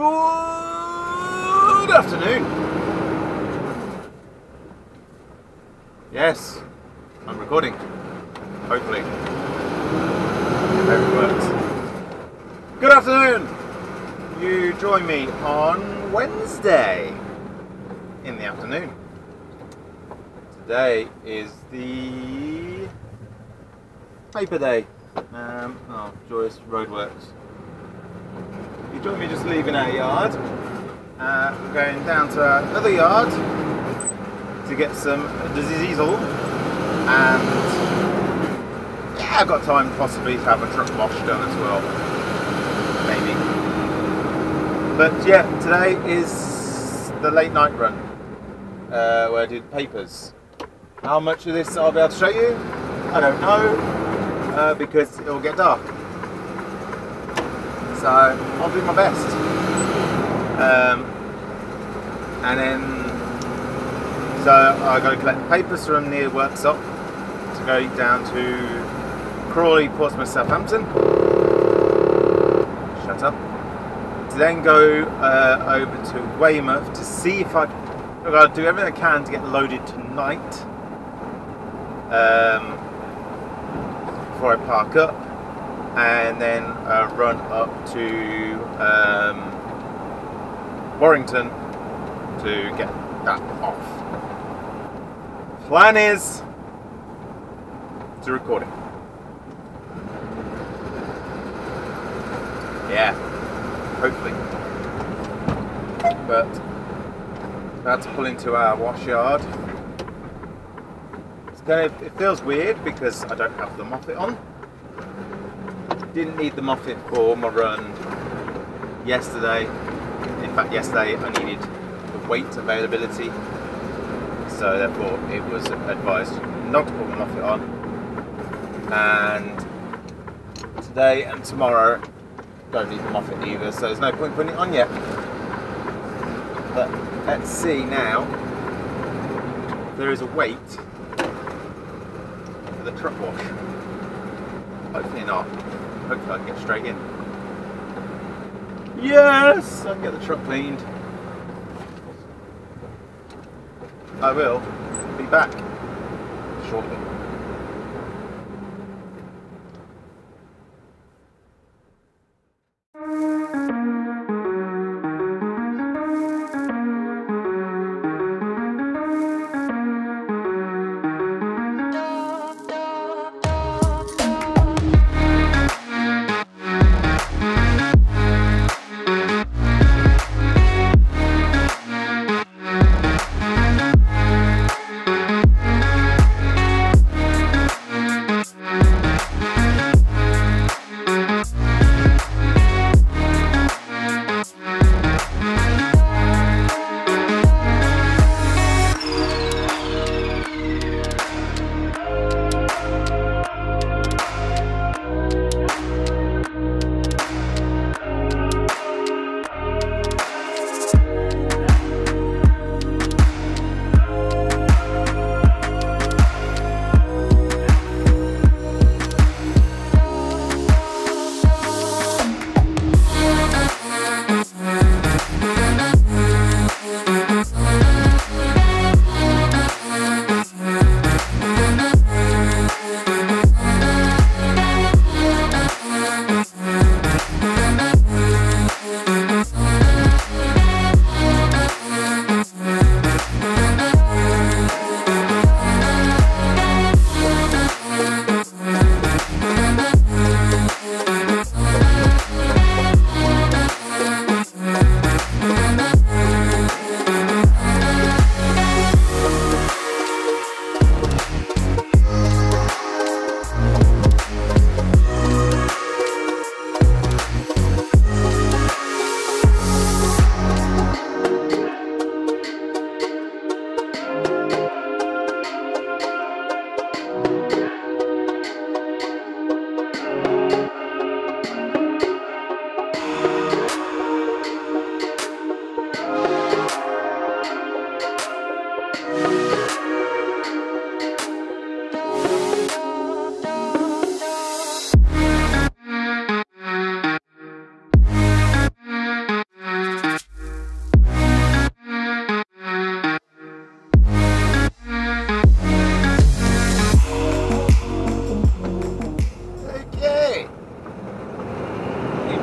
Good afternoon. Yes, I'm recording. Hopefully. I hope it works. Good afternoon. You join me on Wednesday in the afternoon. Today is the paper day. Joyous roadworks. You join me just leaving our yard. We're going down to another yard to get some diesel, and yeah, I've got time possibly to have a truck wash done as well, maybe. But yeah, today is the late night run where I did papers. How much of this I'll be able to show you, I don't know, because it will get dark. So I'll do my best. And then, so I got to collect papers from the workshop to go down to Crawley, Portsmouth, Southampton. Shut up. To then go over to Weymouth to see if I've got to do everything I can to get loaded tonight before I park up, and then run up to Warrington to get that off. Plan is to record it. Yeah, hopefully. But about to pull into our wash yard. It feels weird because I don't have the Moffat on. Didn't need the Moffat for my run yesterday. In fact, yesterday I needed the weight availability, so therefore it was advised not to put my Moffat on. And today and tomorrow don't need the Moffat either, so there's no point putting it on yet. But let's see now if there is a wait for the truck wash. Hopefully not. Hopefully I can get straight in. Yes! I can get the truck cleaned. I will be back shortly.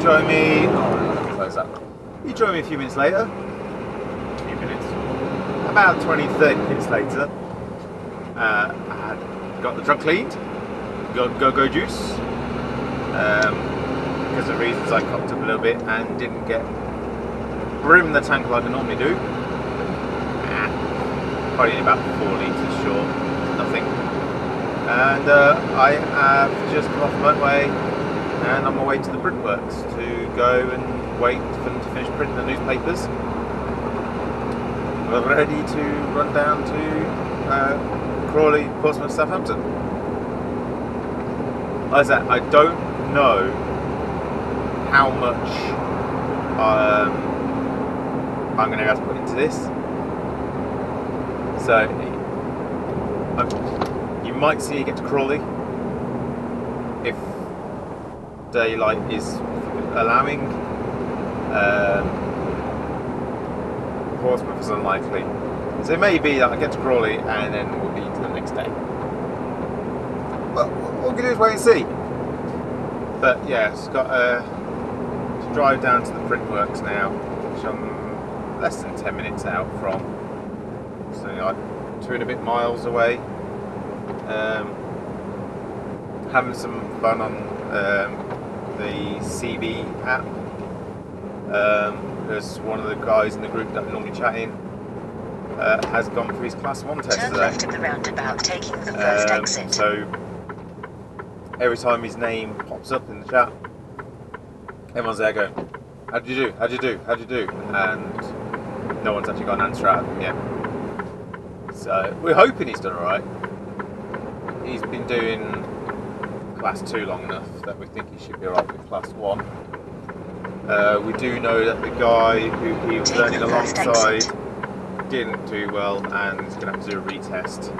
join me. Oh, close up. You join me a few minutes later. A few minutes. About 20, 30 minutes later. I had got the truck cleaned. Got go juice. Because of reasons I cocked up a little bit and didn't get brim the tank like I normally do. Probably about 4 litres short, nothing. And I have just come off the motorway and on my way to the printworks to go and wait for them to finish printing the newspapers. We're ready to run down to Crawley, Portsmouth, Southampton. Like I said, I don't know how much I'm going to have to put into this. So you might see it get to Crawley if daylight is allowing. Portsmouth is unlikely, so it may be that I get to Crawley and then we'll be to the next day. Well, what we're going to do is wait and see. But yeah, it's got to drive down to the printworks now, which I'm less than 10 minutes out from. So like 2 and a bit miles away. Having some fun on the CB app. There's one of the guys in the group that I'm normally chatting has gone through his class 1 test Turn today. left at the roundabout, taking the first exit. So every time his name pops up in the chat, everyone's there going, "How'd you do? How'd you do? How'd you do?" And no one's actually got an answer out of him yet. So we're hoping he's done alright. He's been doing class 2 long enough that we think he should be alright with class 1. We do know that the guy who he was learning alongside didn't do well and is going to have to do a retest.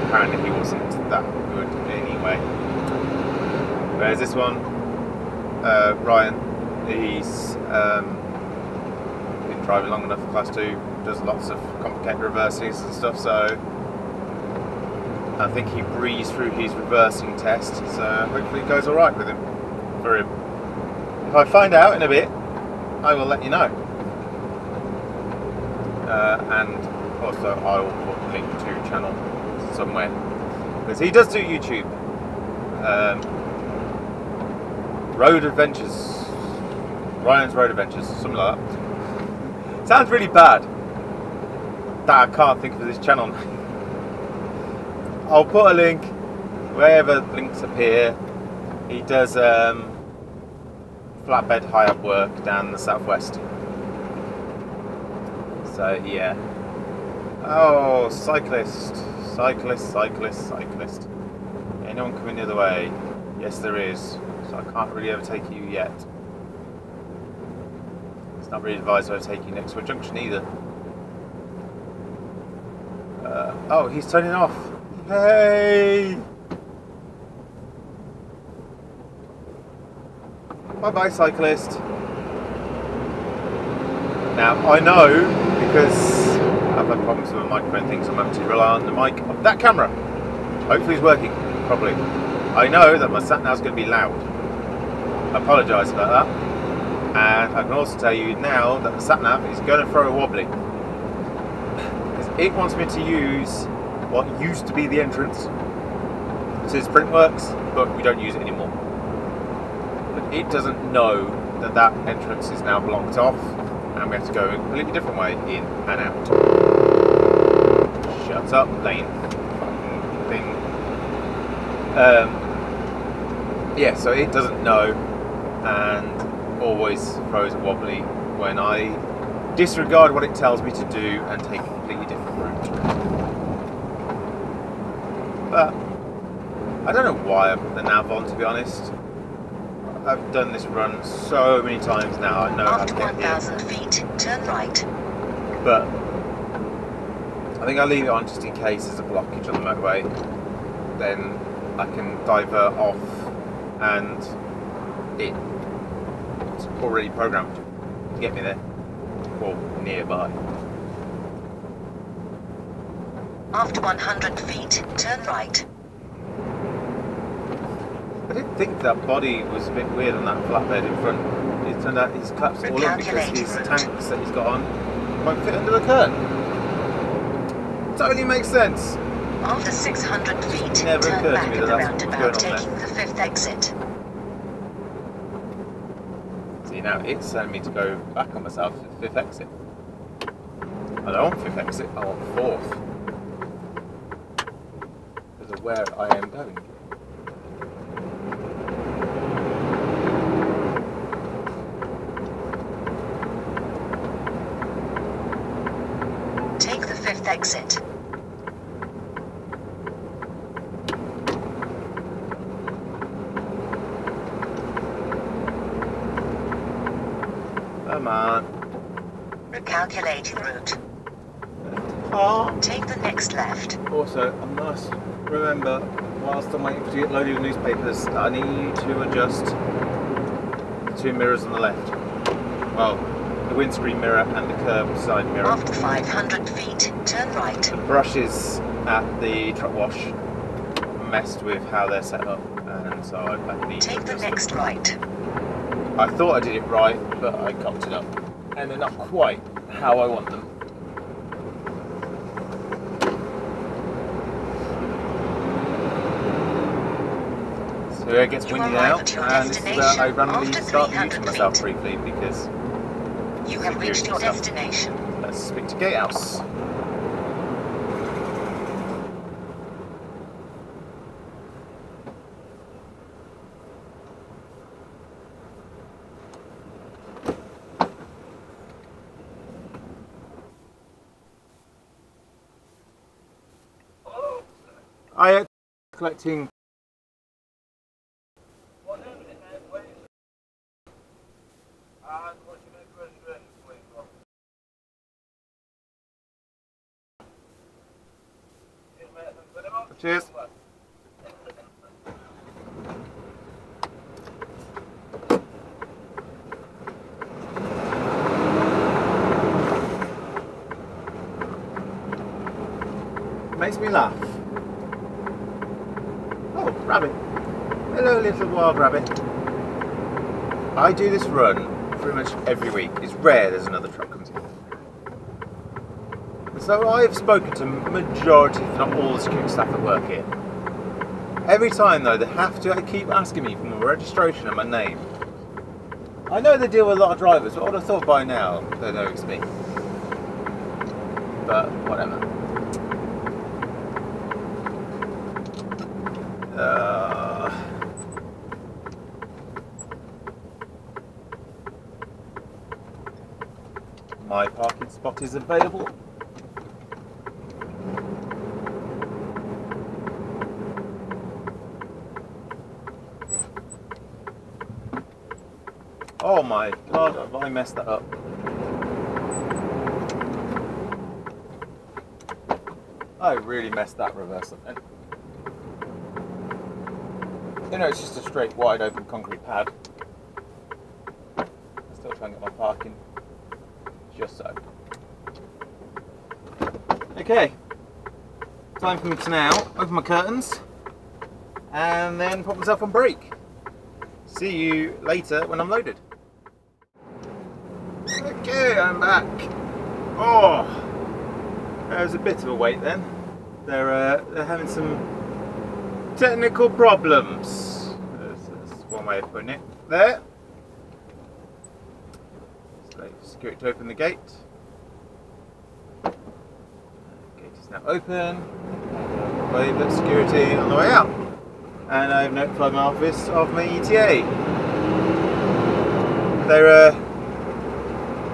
Apparently he wasn't that good anyway. Whereas this one, Ryan, he's been driving long enough for class 2, does lots of complicated reversing and stuff, so I think he breezed through his reversing test, so hopefully it goes alright with him, for him. If I find out in a bit, I will let you know. And also I will put a link to channel somewhere, because he does do YouTube. Road Adventures, Ryan's Road Adventures, something like that. Sounds really bad that I can't think of his channel name. I'll put a link wherever links appear. He does flatbed high up work down the southwest. So yeah. Oh, cyclist. Anyone coming the other way? Yes, there is. So I can't really overtake you yet. It's not really advised to overtake you next to a junction either. Oh, he's turning off. Hey! Bye-bye, cyclist. Now, I know, because I've had problems with my microphone things, I'm having to rely on the mic of that camera. Hopefully it's working properly. I know that my sat-nav is going to be loud. I apologise about that. And I can also tell you now that the sat-nav is going to throw a wobbly. Because it wants me to use what used to be the entrance to this printworks, but we don't use it anymore. But it doesn't know that that entrance is now blocked off, and we have to go a completely different way in and out. Shut up, lane. Fucking thing. Yeah, so it doesn't know, and always throws a wobbly when I disregard what it tells me to do and take a completely different route. But I don't know why I put the nav on, to be honest. I've done this run so many times now, I know how to get here. After 1,000 feet, turn right. But I think I'll leave it on just in case there's a blockage on the motorway. Then I can divert off and it's already programmed to get me there, or nearby. After 100 feet, turn right. didn't think that body was a bit weird on that flatbed in front. It turned out he's collapsed all in because his tanks that he's got on won't fit under the curtain. Totally makes sense. After 600 feet, It never turn occurred to back me at that the that's what was roundabout, going on taking the 5th exit. See, now it's telling me to go back on myself to the 5th exit. I don't want 5th exit, I want 4th. Because of where I am going. Take the 5th exit. Come on. Recalculating route. Oh. Take the next left. Also, I must remember, whilst I'm waiting to get loaded with newspapers, that I need to adjust the 2 mirrors on the left. Well, the windscreen mirror and the curved side mirror. After 500 feet, turn right. The brushes at the truck wash messed with how they're set up, and so I need to Take the adjust next them. right. I thought I did it right, but I cocked it up, and they're not quite how I want them. So it gets windy now, and this is where I randomly start muting myself briefly because you have reached your destination. Let's speak to Gatehouse. I am collecting. Cheers. Makes me laugh. Oh, rabbit. Hello, little wild rabbit. I do this run pretty much every week. It's rare there's another truck comes in. So I've spoken to majority, if not all, the security staff that work here. Every time though, they have to keep asking me for my registration and my name. I know they deal with a lot of drivers, but I would have thought by now they know it's me. But whatever. My parking spot is available. Oh my god, have I messed that up? I really messed that reverse up then. You know, it's just a straight wide open concrete pad. I'm still trying to get my parking. Just so. Okay. Time for me to now open my curtains and then put myself on brake. See you later when I'm loaded. Okay, I'm back. Oh, there's a bit of a wait then. They're having some technical problems. That's one way of putting it. There. Just wait for security to open the gate. The gate is now open. Wave at security on the way out. And I've notified my office of my ETA.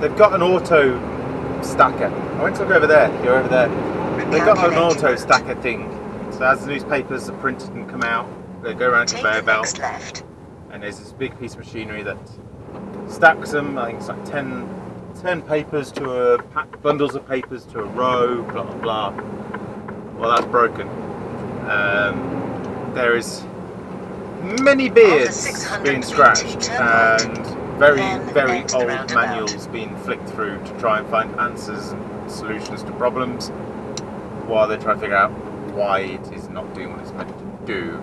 They've got an auto stacker. I went to look over there. You're over there. They've got an auto stacker thing. So as the newspapers are printed and come out, they go around a conveyor belt. And there's this big piece of machinery that stacks them. I think it's like 10 papers to a pack, bundles of papers to a row. Blah blah blah. Well, that's broken. There is many beards being scratched and very old manuals being flicked through to try and find answers and solutions to problems while they try to figure out why it is not doing what it's meant to do.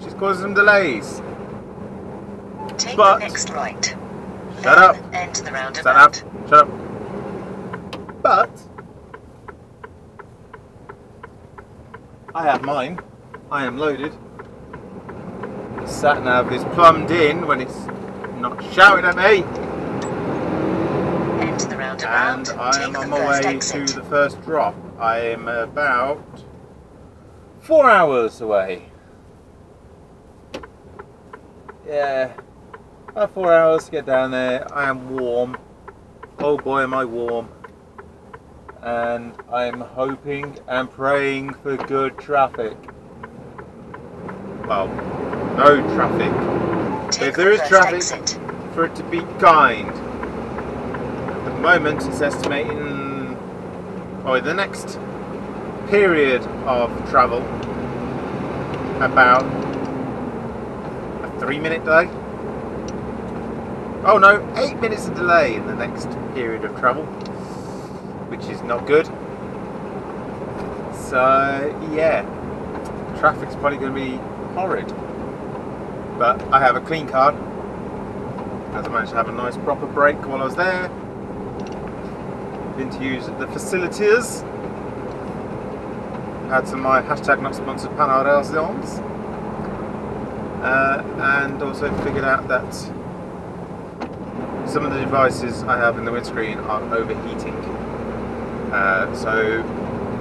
She's causing some delays. Take But- the next right. Shut Then up. enter the Shut roundabout. up. Shut up. But I have mine. I am loaded. The sat nav is plumbed in when it's not shouting at me. Enter the roundabout. And I Take am the on my first way exit. to the first drop. I am about 4 hours away. Yeah, about 4 hours to get down there. I am warm. Oh boy, am I warm. And I'm hoping and praying for good traffic. Well, no traffic. Take If there is the first traffic, exit. for it to be kind. At the moment, it's estimating, in the next period of travel, about a 3-minute delay. Oh no, 8 minutes of delay in the next period of travel, which is not good. So yeah, traffic's probably going to be horrid. But I have a clean card, as I managed to have a nice proper break while I was there. Been to use the facilities. Had some of my hashtag not sponsored panarels, and also figured out that some of the devices I have in the windscreen are overheating. So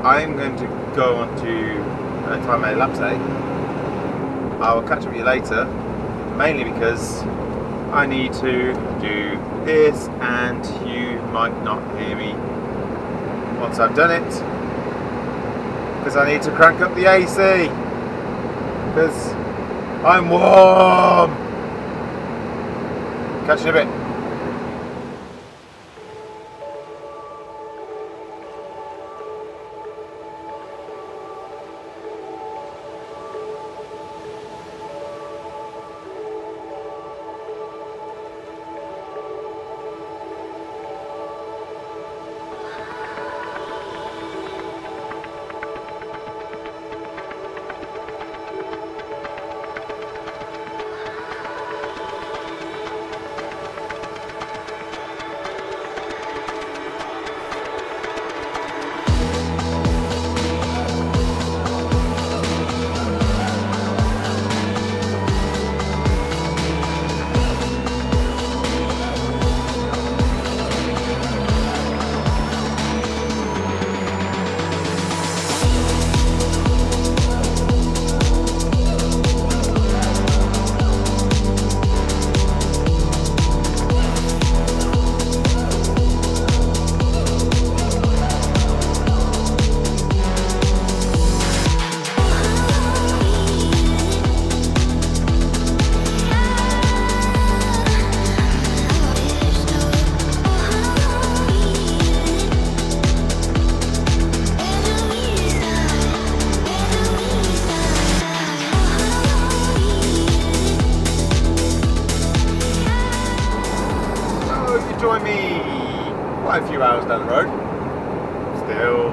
I'm going to go on to time a lapse. I will catch up with you later, mainly because I need to do this and you might not hear me once I've done it, because I need to crank up the AC because I'm warm. Catch you in a bit. Join me quite a few hours down the road. Still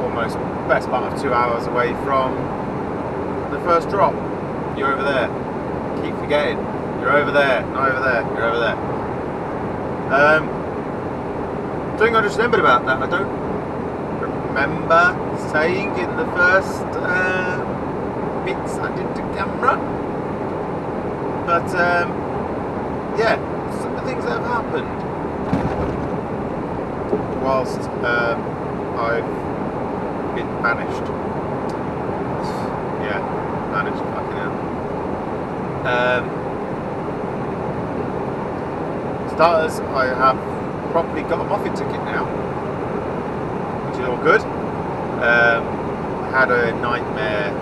almost best part of 2 hours away from the first drop. You're over there. Keep forgetting. You're over there. Not over there. You're over there. Something I just remembered about that. I don't remember saying in the first bits I did to camera. But yeah. Some of the things that have happened whilst I've been banished. Yeah, banished, fucking hell. Starters, I have properly got a muffin ticket now, which is all good. I had a nightmare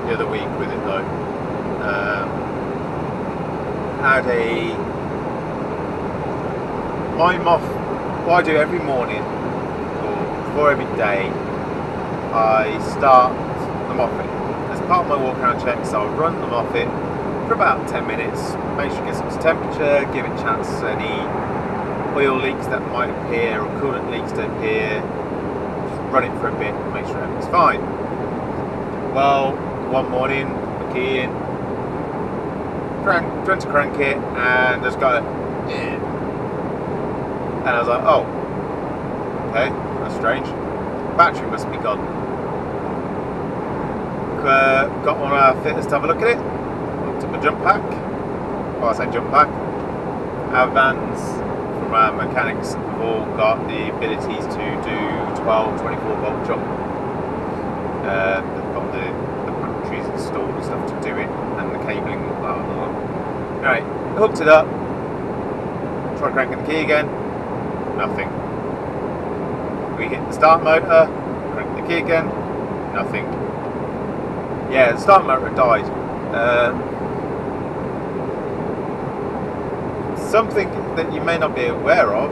the other week with it though. I'm off. What I do every morning, or before every day, I start the Moffat. As part of my walk around checks, I'll run the Moffat for about 10 minutes, make sure it gets its temperature, give it a chance any oil leaks that might appear or coolant leaks to appear, just run it for a bit, make sure everything's fine. Well, one morning, the key in, went to crank it, and just got it. And I was like, oh, okay, that's strange. Battery must be gone. Got one of our fitters to have a look at it. Looked at my jump pack. Well, I say jump pack. Our vans from our mechanics have all got the abilities to do 12, 24 volt jump. They've got the batteries installed and stuff to do it, and the cabling, blah blah blah. Right, hooked it up. Tried cranking the key again. Nothing. We hit the start motor. Cranked the key again. Nothing. Yeah, the start motor died. Something that you may not be aware of,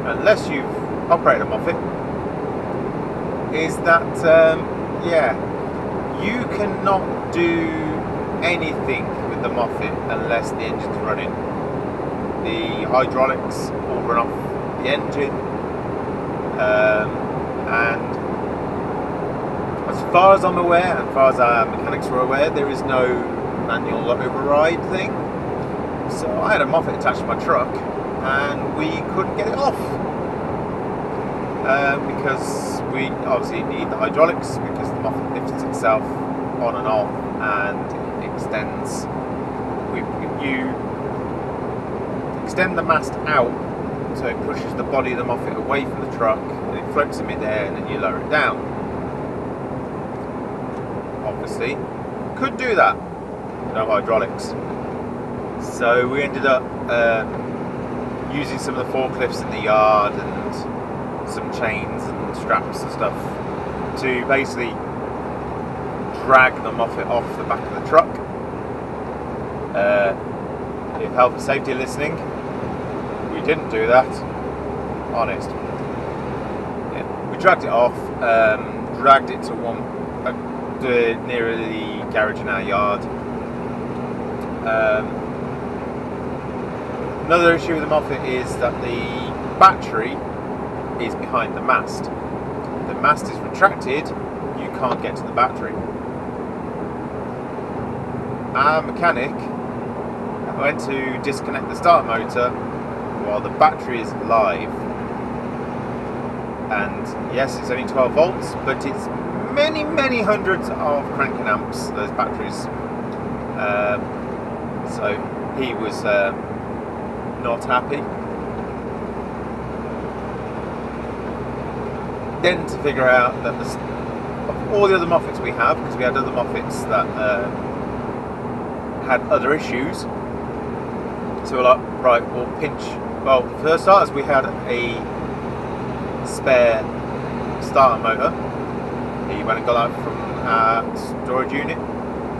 unless you've operated a Moffat, is that yeah, you cannot do anything with the Moffat unless the engine's running. The hydraulics all run off the engine, and as far as I'm aware, and as far as our mechanics are aware, there is no manual override thing. So I had a Moffat attached to my truck, and we couldn't get it off because we obviously need the hydraulics, because the Moffat lifts itself on and off, and it extends. You extend the mast out, so it pushes the body of the Moffat away from the truck, and it floats in midair, and then you lower it down. Obviously, could do that. No hydraulics. So we ended up using some of the forklifts in the yard and some chains and straps and stuff to basically drag the Moffat off the back of the truck. If health and safety are listening, we didn't do that. Honest. Yeah. We dragged it off, dragged it to near the garage in our yard. Another issue with the Moffat is that the battery is behind the mast. The mast is retracted, you can't get to the battery. Our mechanic went to disconnect the start motor while the battery is live. And yes, it's only 12 volts, but it's many, many hundreds of cranking amps, those batteries. So he was not happy. Then to figure out that of all the other Moffats we have, because we had other Moffats that had other issues, so we're like, right, we'll pinch. Well, for starters, we had a spare starter motor. He went and got that from our storage unit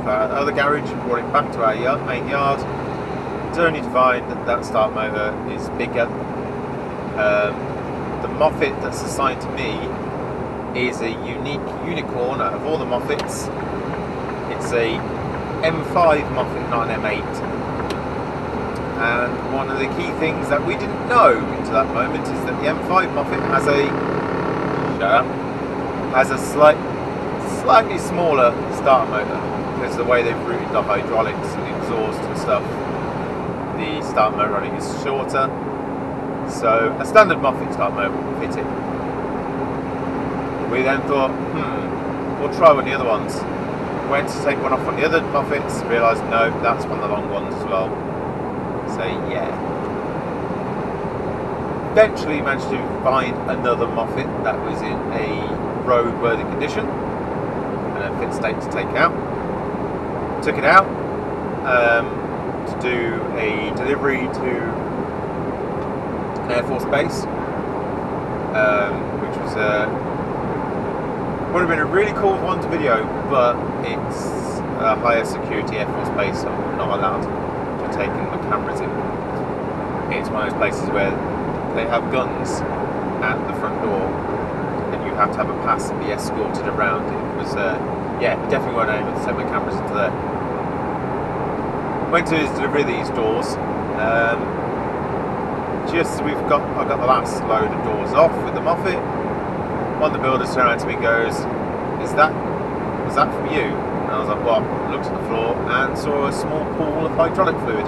for our other garage, brought it back to our main yard. It's only to find that that start motor is bigger. The Moffat that's assigned to me is a unique unicorn out of all the Moffats. It's a M5 Moffat, not an M8. And one of the key things that we didn't know until that moment is that the M5 Moffat has a slightly smaller starter motor, because the way they've routed the hydraulics and the exhaust and stuff, the starter motor running is shorter. So a standard Moffat starter motor will fit it. We then thought, we'll try one of the other ones. Went to take one off on the other Moffats, realised no, that's one of the long ones as well. So yeah. Eventually managed to find another Moffat that was in a roadworthy condition and a fit state to take out. Took it out to do a delivery to Air Force Base, which was would have been a really cool one to video, but it's a higher security Air Force Base, so I'm not allowed to take in the cameras in. It's one of those places where they have guns at the front door, and you have to have a pass and be escorted around. It was, yeah, definitely weren't able to take my cameras into there. Went to his delivery of these doors. I got the last load of doors off with the Moffat. One of the builders turned around to me and goes, "Is that was that from you? And I was like, well, looked at the floor and saw a small pool of hydraulic fluid.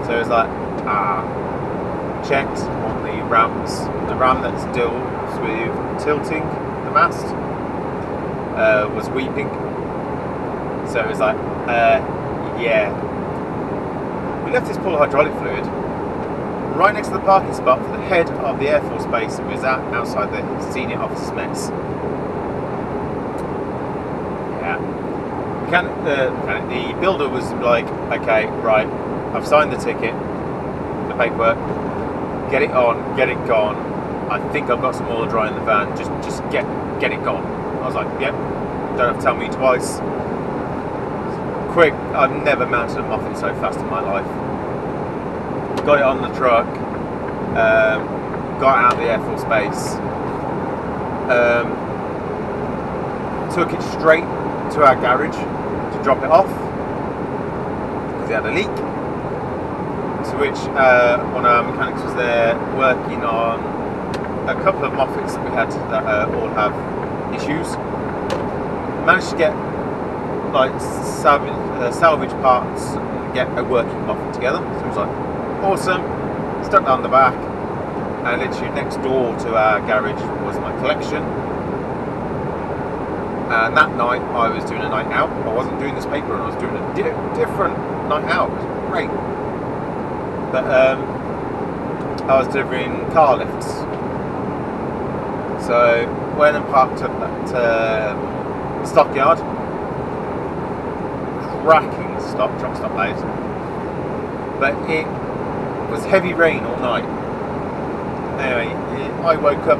So it was like, checked on the rams. The ram that deals with tilting the mast was weeping. So it was like, yeah. We left this pool of hydraulic fluid right next to the parking spot for the head of the Air Force Base that was outside the senior officers' mess. Yeah. The builder was like, okay, right, I've signed the ticket, the paperwork, get it on, get it gone. I think I've got some oil dry in the van, just get it gone. I was like, yep, don't have to tell me twice. Quick, I've never mounted a muffin so fast in my life. Got it on the truck, got out of the Air Force Base, took it straight to our garage to drop it off because it had a leak, to which one of our mechanics was there working on a couple of moffets that we had that all have issues. Managed to get like salvage parts and get a working moffet together, so it was like awesome. Stuck down the back, and literally next door to our garage was my collection. And that night I was doing a night out. I wasn't doing this paper, and I was doing a different night out. It was great. But I was delivering car lifts. So went and parked up at stockyard. Cracking truck stop loads. But it was heavy rain all night. Anyway, I woke up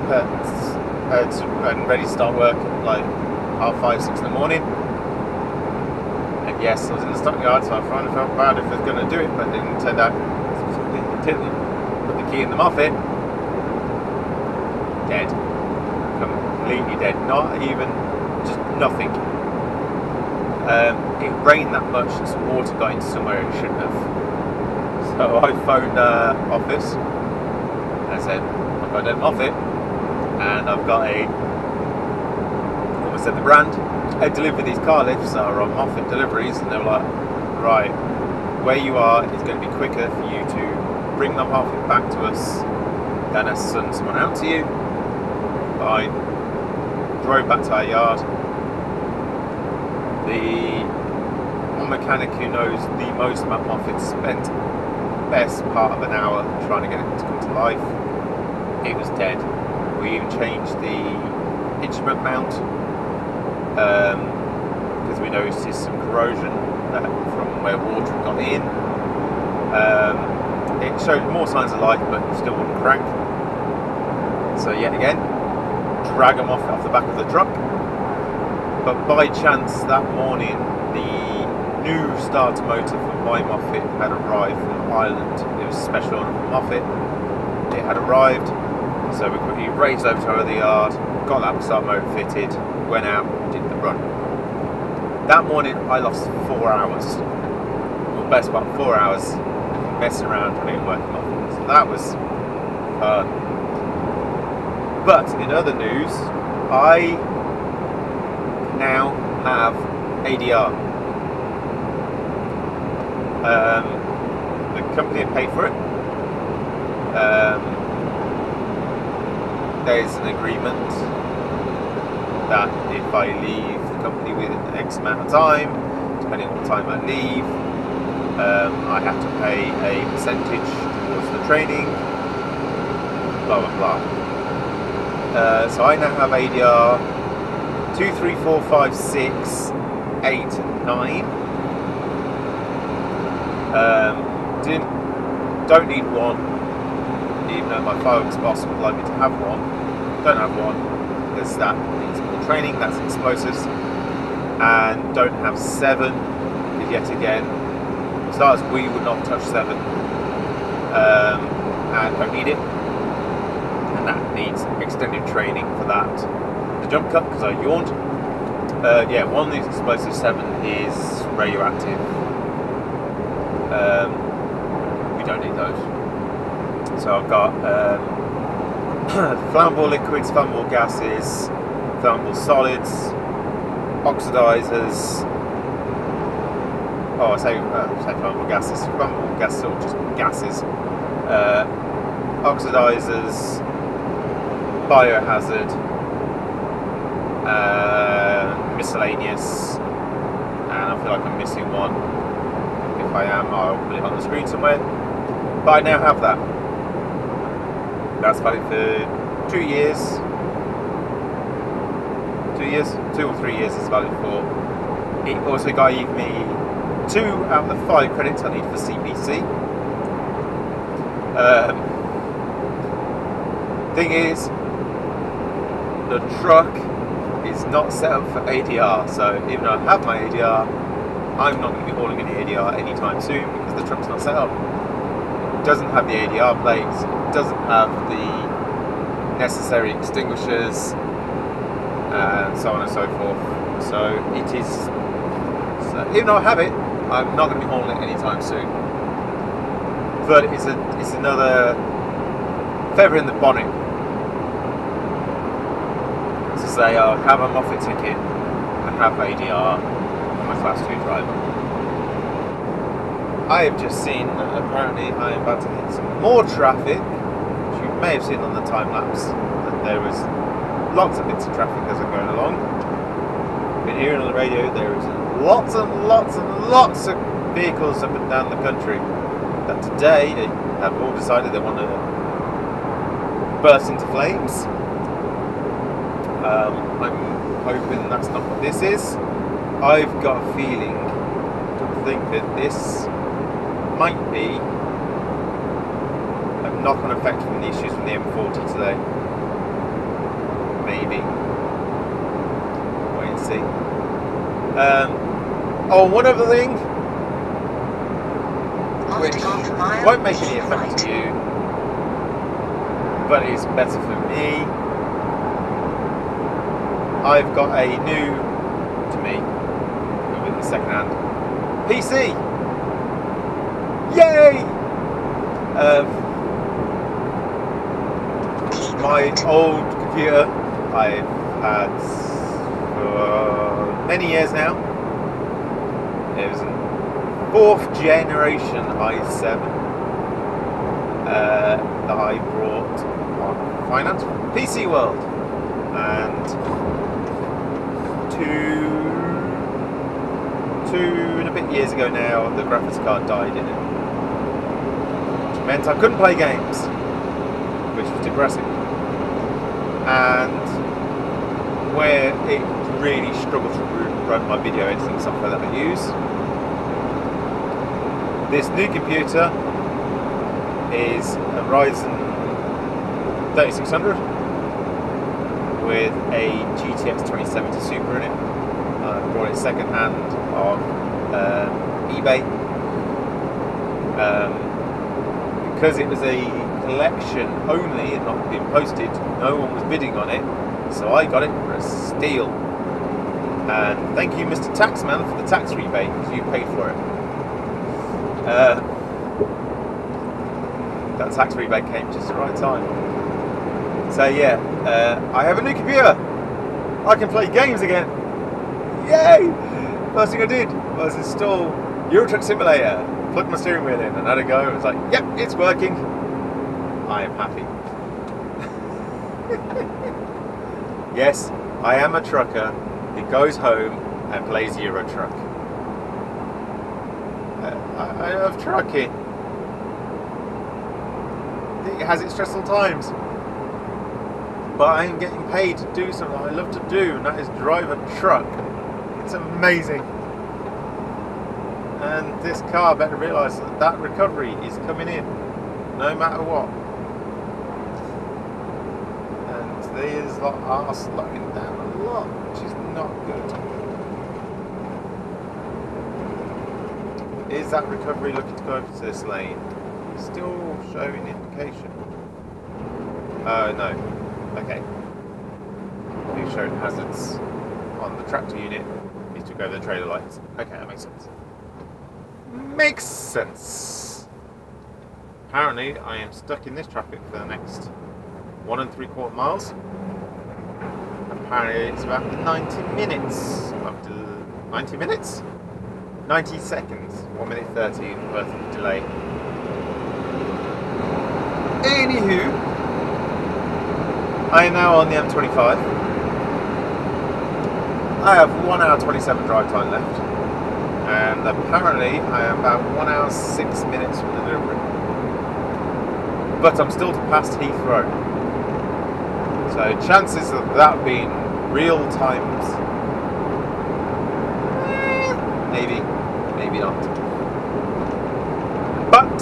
and ready to start work at like 5:30, 6 in the morning. And yes, I was in the stockyard, so I finally felt bad if I was going to do it, but it turned out it didn't. Put the key in the muffet. Dead. Completely dead. Not even, just nothing. It rained that much that some water got into somewhere it shouldn't have. So I phoned office and I said, I've got a dead muffet and I've got I almost said the brand. I deliver these car lifts that are on muffet deliveries, and they were like, right, where you are is going to be quicker for you to bring the muffet back to us than us send someone out to you. I drove back to our yard. The one mechanic who knows the most about muffets spent the best part of an hour trying to get it to come to life. It was dead. We even changed the instrument mount because we noticed some corrosion from where water got in. It showed more signs of life, but still wouldn't crack. So yet again, drag them off the back of the truck. But by chance that morning, the new starter motor for my Moffat had arrived from Ireland. It was a special order from Moffat. It had arrived, so we quickly raced over to the yard, got that starter motor fitted, went out, did the run. That morning I lost 4 hours. Well, best part 4 hours messing around trying to get working Moffat. So that was fun. But in other news, I now have ADR. The company had paid for it. There's an agreement that if I leave the company within X amount of time, depending on the time I leave, I have to pay a percentage towards the training, blah blah blah. So I now have ADR 2, 3, 4, 5, 6, 8, and 9. Don't need one, even though my fireworks boss would like me to have one. Don't have one because that needs more training. That's explosives, and don't have 7 because yet again, for starters, we would not touch 7, and don't need it. And that needs extended training for that. The jump cut, because I yawned. Yeah, one of these explosive 7 is radioactive. We don't need those. So I've got flammable liquids, flammable gases, flammable solids, oxidizers. Oh, I say flammable gases. Flammable gases or just gases. Oxidizers, biohazard, miscellaneous, and I feel like I'm missing one. If I am, I'll put it on the screen somewhere. But I now have that. That's valid for 2 years. 2 years? 2 or 3 years is valid for. It also gave me 2 out of the 5 credits I need for CPC. Thing is, the truck is not set up for ADR, so even though I have my ADR, I'm not going to be hauling any ADR anytime soon because the truck's not set up. It doesn't have the ADR plates, it doesn't have the necessary extinguishers, and so on and so forth. So it is, so even though I have it, I'm not going to be hauling it anytime soon. But it's another feather in the bonnet to say I have a Moffat ticket, I have ADR, I'm a Class 2 driver. I have just seen that apparently I am about to hit some more traffic, which you may have seen on the time lapse, that there was lots of bits of traffic as I'm going along. Been hearing on the radio there is lots and lots and lots of vehicles up and down the country that today they have all decided they want to burst into flames. I'm hoping that's not what this is. I've got a feeling to think that this might be a knock-on effect from the issues from the M40 today. Maybe. Wait and see. Oh, one other thing, which won't make any effect to you, but it's better for me. I've got a new, to me, with the second hand, PC! Yay! My old computer I've had for many years now. It was a 4th generation i7 that I brought on finance from PC World, and two and a bit years ago now the graphics card died in it, which meant I couldn't play games, which was depressing, and where it really struggled to run my video editing software that I use. This new computer is a Ryzen 3600 with a GTX 2070 Super in it. I bought it second hand on eBay. Because it was a collection only and not being posted, no one was bidding on it, so I got it for a steal. And thank you, Mr. Taxman, for the tax rebate, because you paid for it. That tax rebate came just the right time. So yeah, I have a new computer. I can play games again. Yay! First thing I did was install Euro Truck Simulator, plugged my steering wheel in and had a go. I was like, yep, it's working. I am happy. Yes, I am a trucker who goes home and plays Euro Truck. I love trucking. It has its stressful times, but I am getting paid to do something I love to do, and that is drive a truck. It's amazing. And this car better realise that that recovery is coming in, no matter what. And these lot are slowing down a lot, which is not good. Is that recovery looking to go over to this lane? Still showing indication. No. Okay. We've shown hazards on the tractor unit. Needs to go over the trailer lights. Okay, that makes sense. Makes sense. Apparently, I am stuck in this traffic for the next 1 3/4 miles. apparently it's about 90 minutes. Up to 90 minutes? 90 seconds. 1 minute 30 worth of delay. Anywho, I am now on the M25. I have 1 hour 27 drive time left. And apparently I am about 1 hour 6 minutes from the delivery. But I'm still to past Heathrow. So chances of that being real times, maybe, maybe not. But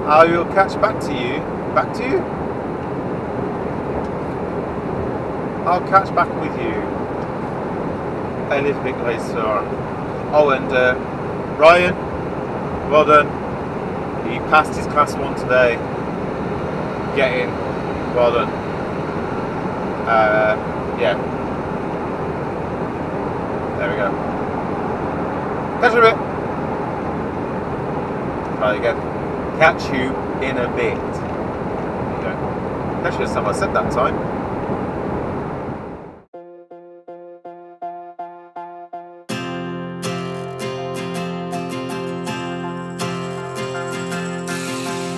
I will catch back to you. I'll catch back with you a little bit later on. Oh, and Ryan, well done. He passed his class 1 today. Get in. Well done. Yeah. There we go. Catch you in a bit. Try again. Catch you in a bit. There you go. That's just something I said that time.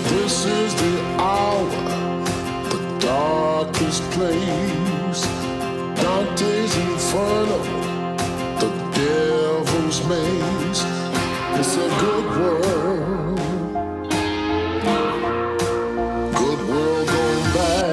This is the hour, the darkest place. Dante's Inferno, the devil's maze. It's a good world, good world going bad.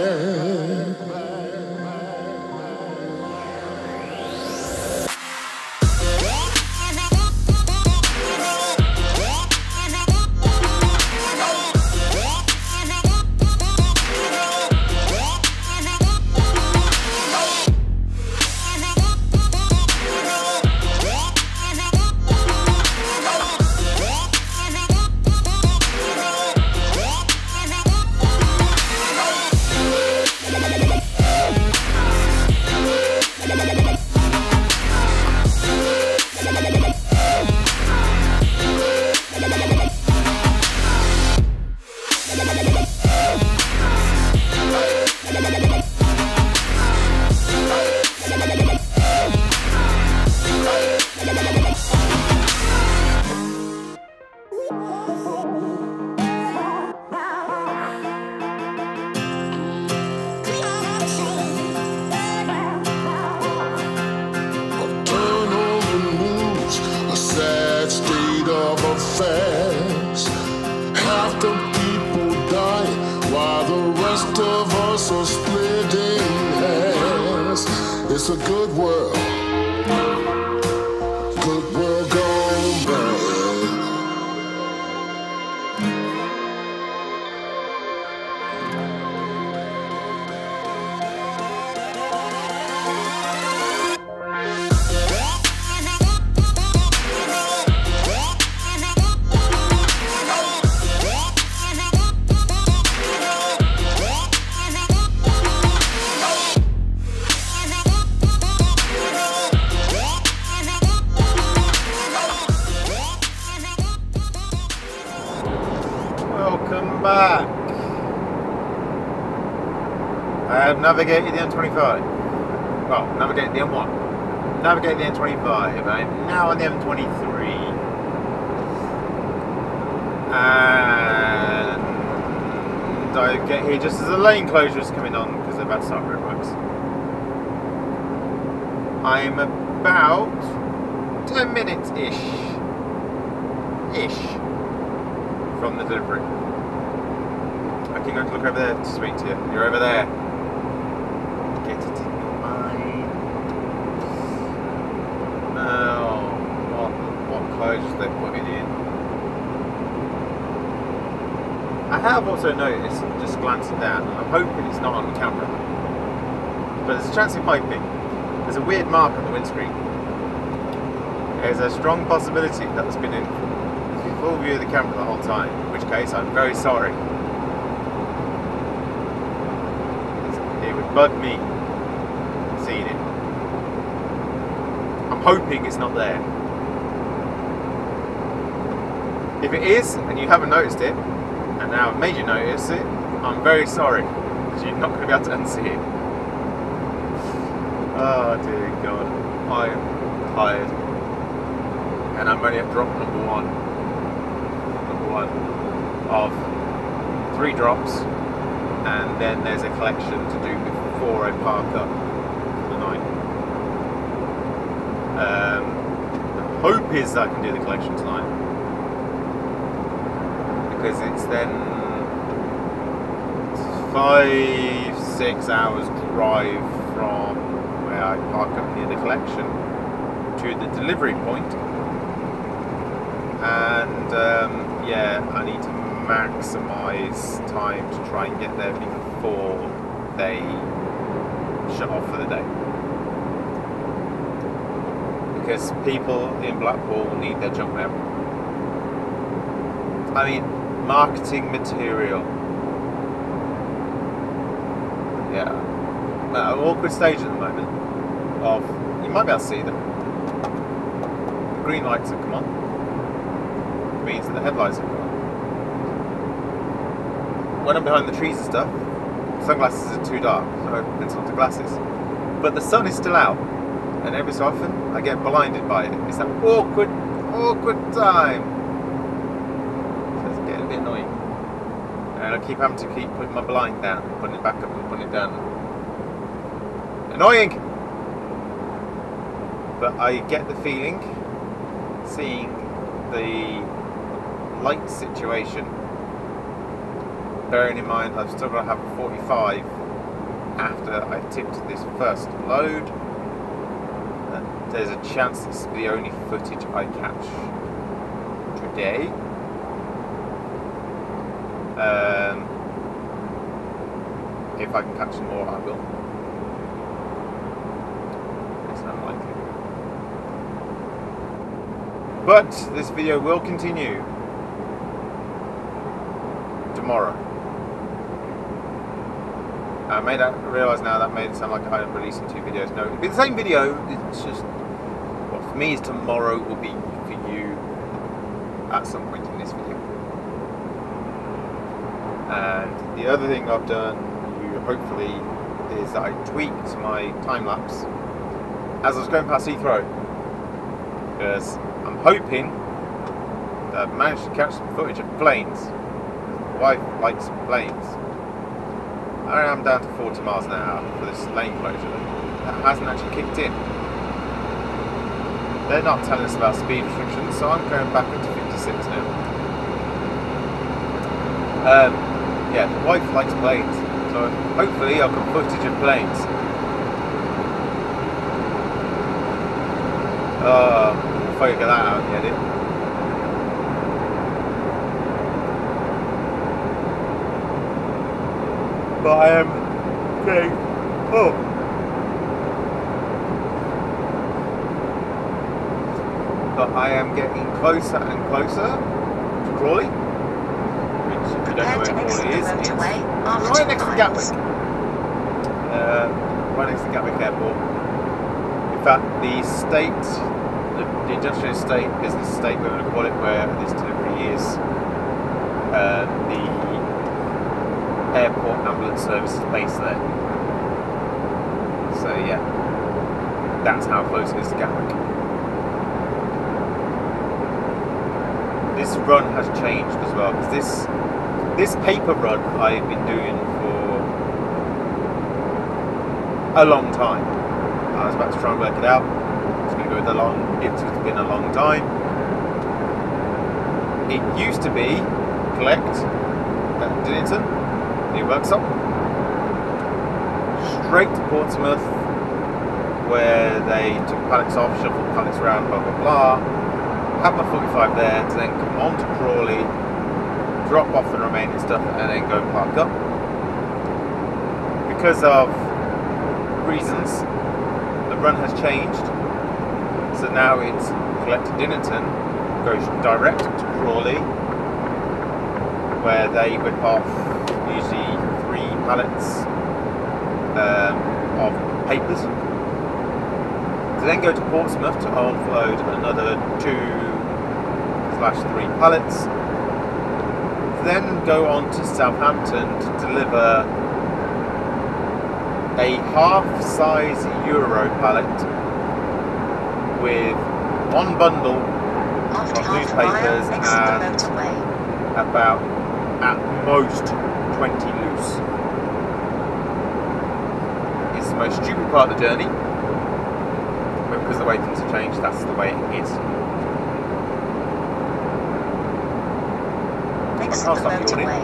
Half the people die while the rest of us are splitting hairs. It's a good world gone bad. Welcome back. I have navigated the M25. Well, navigated the M1. Navigated the M25. I'm now on the M23. And I get here just as the lane closure is coming on because they're about to start roadworks. I'm about 10 minutes-ish. From the delivery. Okay, going to look over there to speak to you. You're over there. Get it in your mind. Oh, what closures they're putting in. I have also noticed, just glancing down, and I'm hoping it's not on the camera, but there's a chance it might be. There's a weird mark on the windscreen. There's a strong possibility that it's been in full view of the camera the whole time, in which case I'm very sorry. It would bug me seeing it. I'm hoping it's not there. If it is, and you haven't noticed it, and now I've made you notice it, I'm very sorry, because you're not going to be able to unsee it. Oh dear God, I'm tired, and I'm only at drop number one of 3 drops, and then there's a collection to do before I park up for the night. The hope is that I can do the collection tonight, because it's then 5-6 hours drive from where I park up near the collection to the delivery point. And yeah, I need to maximise time to try and get there before they shut off for the day, because people in Blackpool need their junk mail. I mean, marketing material. Yeah, at an awkward stage at the moment of, you might be able to see them, the green lights have come on. It means that the headlights have come on. When I'm behind the trees and stuff, sunglasses are too dark, so I put on the glasses. But the sun is still out, and every so often I get blinded by it. It's that awkward time. So it's getting a bit annoying. And I keep having to keep putting my blind down, putting it back up and putting it down. Annoying! But I get the feeling, seeing the light situation, bearing in mind I've still got to have a 45 after I've tipped this first load, there's a chance this is the only footage I catch today. If I can catch some more, I will. It's unlikely. But this video will continue tomorrow. I realise now that made it sound like I'm releasing 2 videos. No, it'll be the same video. It's just, well, for me, tomorrow will be for you at some point in this video. And the other thing I've done, hopefully, is that I tweaked my time lapse as I was going past Heathrow, because I'm hoping that I've managed to catch some footage of planes. My wife likes planes. I am down to 40 miles an hour for this lane closure. That hasn't actually kicked in. They're not telling us about speed restrictions, so I'm going back up to 56 now. Yeah, the wife likes planes, so hopefully I'll get footage of planes. I'll figure that out in the edit. But I am getting, but I am getting closer and closer to Crawley. Which, if you don't know where Crawley is, it's right next to Gatwick. Right next to Gatwick Airport. In fact, the estate, the industrial estate, business estate, we're going to call it, where this delivery is, the airport ambulance service is based there. So yeah, that's how close it is to Gatwick. This run has changed as well, because this paper run I've been doing for a long time. I was about to try and work it out. It's going to go with it's been a long time. It used to be collect at Dinnington, new workshop, straight to Portsmouth, where they took pallets off, shuffled pallets around, blah blah blah. Have my 45 there to then come on to Crawley, drop off the remaining stuff, and then go and park up. Because of reasons, the run has changed, so now it's collect at Dinnington, goes direct to Crawley, where they whip off usually 3 pallets of papers, to then go to Portsmouth to offload another 2/3 pallets, to then go on to Southampton to deliver a half-size Euro pallet with one bundle After of half a mile, newspapers exit the and motorway. about, at most, 20 loose. It's the most stupid part of the journey, but because the way things have changed, that's the way it is. Exit I'll the stop yawning. motorway.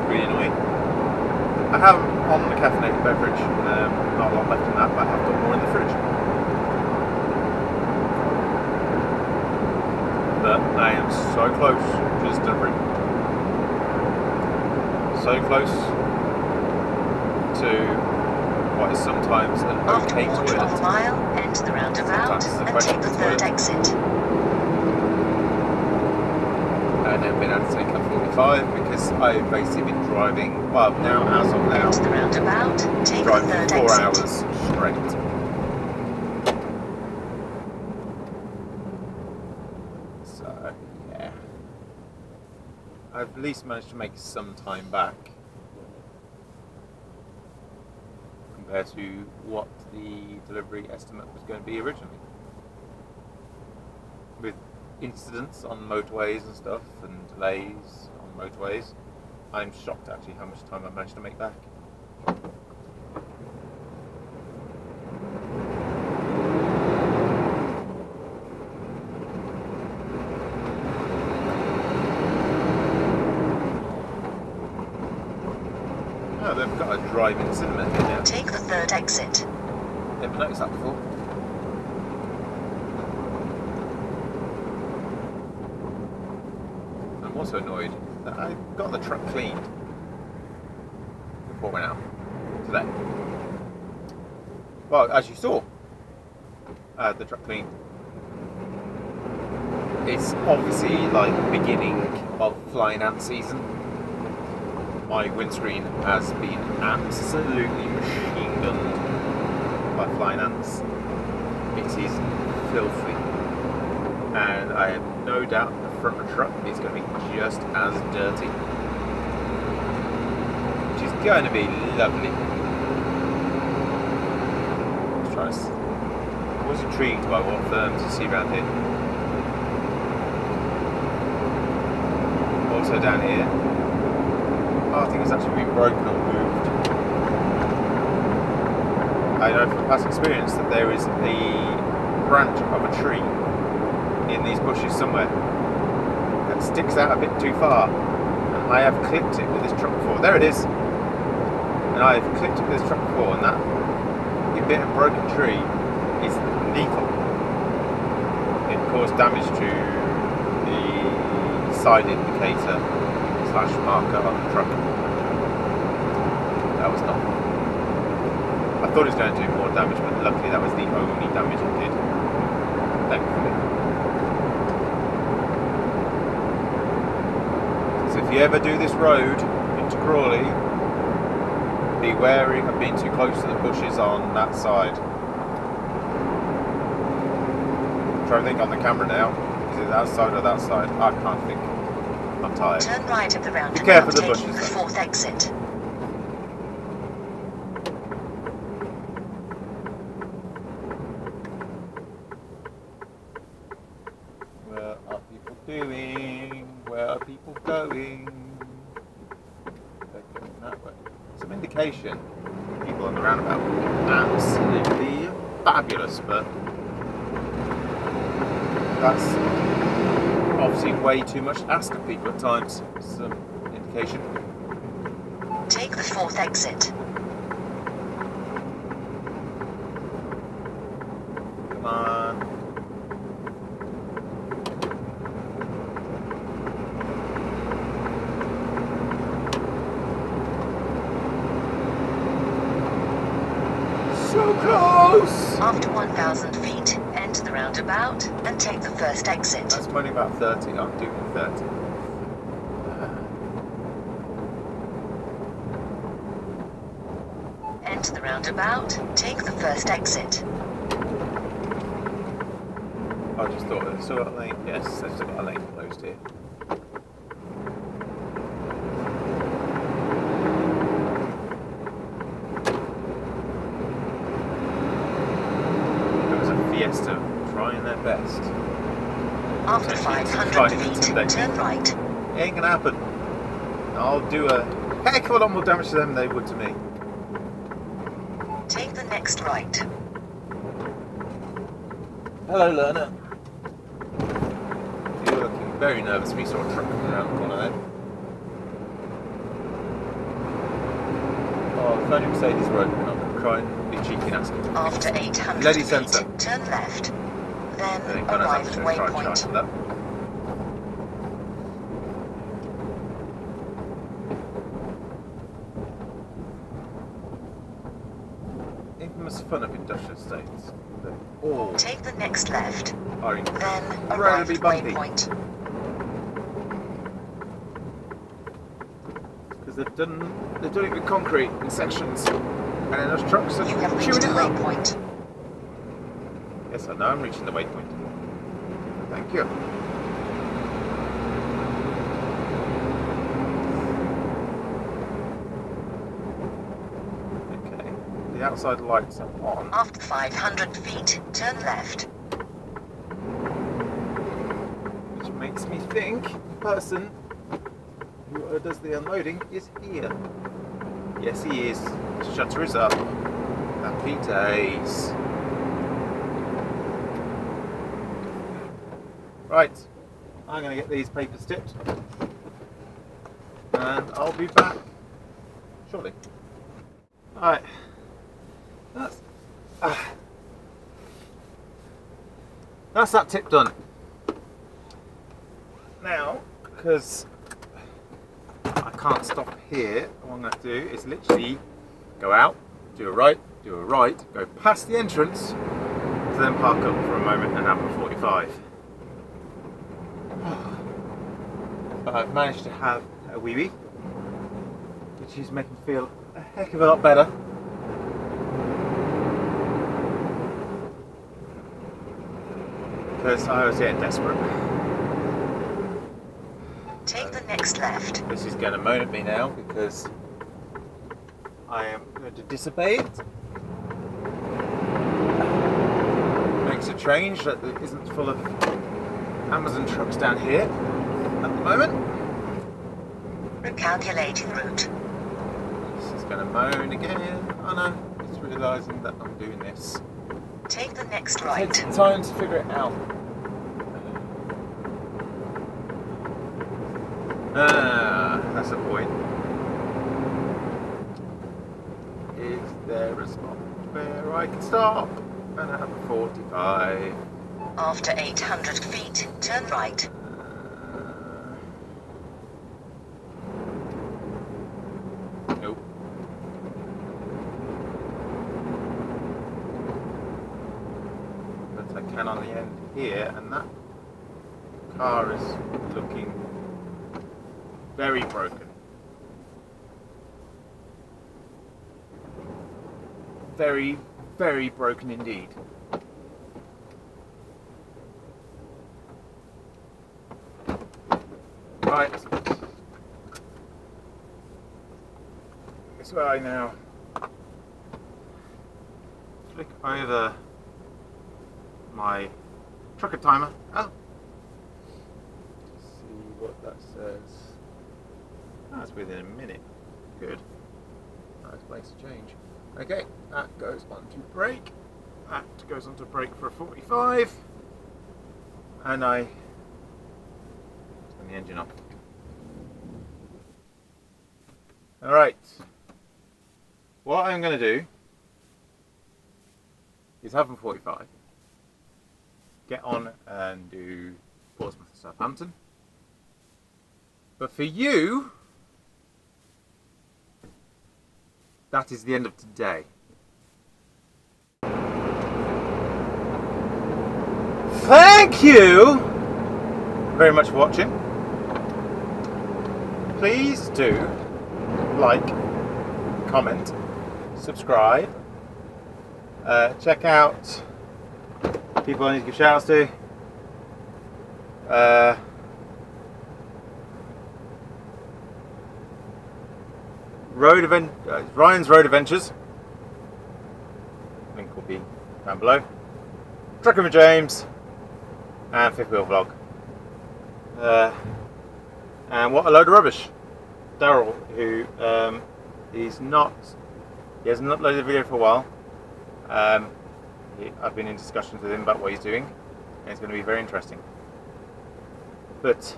Really annoying. I have on the caffeinated beverage, not a lot left in that, but I have got more in the fridge. But I am so close to this delivery. So close to what is sometimes an After okay a quarter of a toilet. mile, enter the roundabout Sometimes it's a and question take the of third toilet. exit. And then been able to take up 45 because I've basically been driving, well now as of now, Enter the roundabout, take the driving third for 4 exit. hours straight. So, yeah. I've at least managed to make some time back compared to what the delivery estimate was going to be originally. With incidents on motorways and stuff and delays on motorways, I'm shocked actually how much time I managed to make back. Oh, they've got a drive-in cinema here now. Take the third exit. Never noticed that before. I'm also annoyed that I got the truck cleaned before we went out today. Well, as you saw, the truck cleaned. It's obviously like beginning of flying ant season. My windscreen has been absolutely machine gunned by flying ants. It is filthy, and I have no doubt the front of the truck is going to be just as dirty, which is going to be lovely. Let's try this. I was intrigued by what firms you see around here. Also down here, I think it's actually been broken or moved. I know from past experience that there is a branch of a tree in these bushes somewhere that sticks out a bit too far. And I have clipped it with this truck before. There it is. And I have clipped it with this truck before, and that bit of broken tree is lethal. It caused damage to the side indicator / marker on the truck. That was not. I thought it was going to do more damage, but luckily that was the only damage it did. Thankfully. So if you ever do this road into Crawley, be wary of being too close to the bushes on that side. I'm trying to think on the camera now. Is it that side or that side? I can't think. I'm tired. Turn right at the roundabout, careful of the taking bushes, the though. 4th exit. Where are people doing? Where are people going? They're going that way. Some indication people on the roundabout absolutely fabulous, but that's obviously way too much to ask of people at times. Some indication. Take the 4th exit. Come on. So close! After 1,000 feet, enter the roundabout and take the 1st exit. That's only about 30. I'm doing 30. Enter the roundabout, take the 1st exit. I just thought they've still got a lane. Yes, they've still got a lane closed here. yes to trying their best. After Trying 500 to feet, intimidate turn me. right. It ain't gonna happen. I'll do a heck of a lot more damage to them than they would to me. Take the next right. Hello, learner. You're looking very nervous when you saw a truck coming around the corner then. Oh, if only Mercedes road, I'm going to try and be cheeky and ask him. After 800 Lady feet, sensor. turn left. Then I think arrive at try and waypoint. charge that. Infamous fun of industrial estates. They all Take the next left. are Then arrive incredibly at bumpy. waypoint. Because they've done it with concrete in sections, and then those trucks are You have chewing reached it the up. waypoint. Yes, I know I'm reaching the waypoint. Thank you. Okay, the outside lights are on. After 500 feet, turn left. Which makes me think the person who does the unloading is here. Yes, he is. The shutter is up. Happy days. Right, I'm going to get these papers tipped and I'll be back shortly. Alright, that's that tip done. Now, because I can't stop here, what I'm going to do is literally go out, do a right, go past the entrance, to then park up for a moment and have a 45. But I've managed to have a OOYY, which is making me feel a heck of a lot better. Because I was getting desperate. Take the next left. This is going to moan at me now because I am going to disobey it. Makes a change that it isn't full of Amazon trucks down here at the moment. Recalculating route. This is going to moan again. Oh no, it's realising that I'm doing this. Take the next It right. takes time to figure it out. That's the point. Is there a spot where I can stop and have a 45? After 800 feet, turn right. Nope. But I can on the end here, and that car is looking very broken. Very, very broken indeed. Right. This way now. Flick over my trucker timer. Oh. See what that says. That's within a minute. Good. Nice place to change. Okay, that goes onto brake. That goes onto brake for a 45. And I turn the engine off. Alright. What I'm going to do is have a 45. Get on and do Portsmouth to Southampton. But for you, that is the end of today. Thank you very much for watching. Please do like, comment, subscribe, check out people I need to give shout outs to. Ryan's Road Adventures. Link will be down below. Trucker with James, and Fifth Wheel Vlog. And what a load of rubbish. Daryl, who he hasn't uploaded a video for a while. I've been in discussions with him about what he's doing, and it's going to be very interesting. But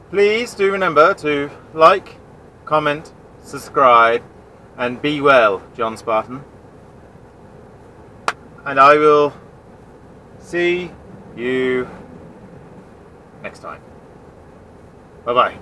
please do remember to like, comment, subscribe, and be well, John Spartan. And I will see you next time. Bye bye.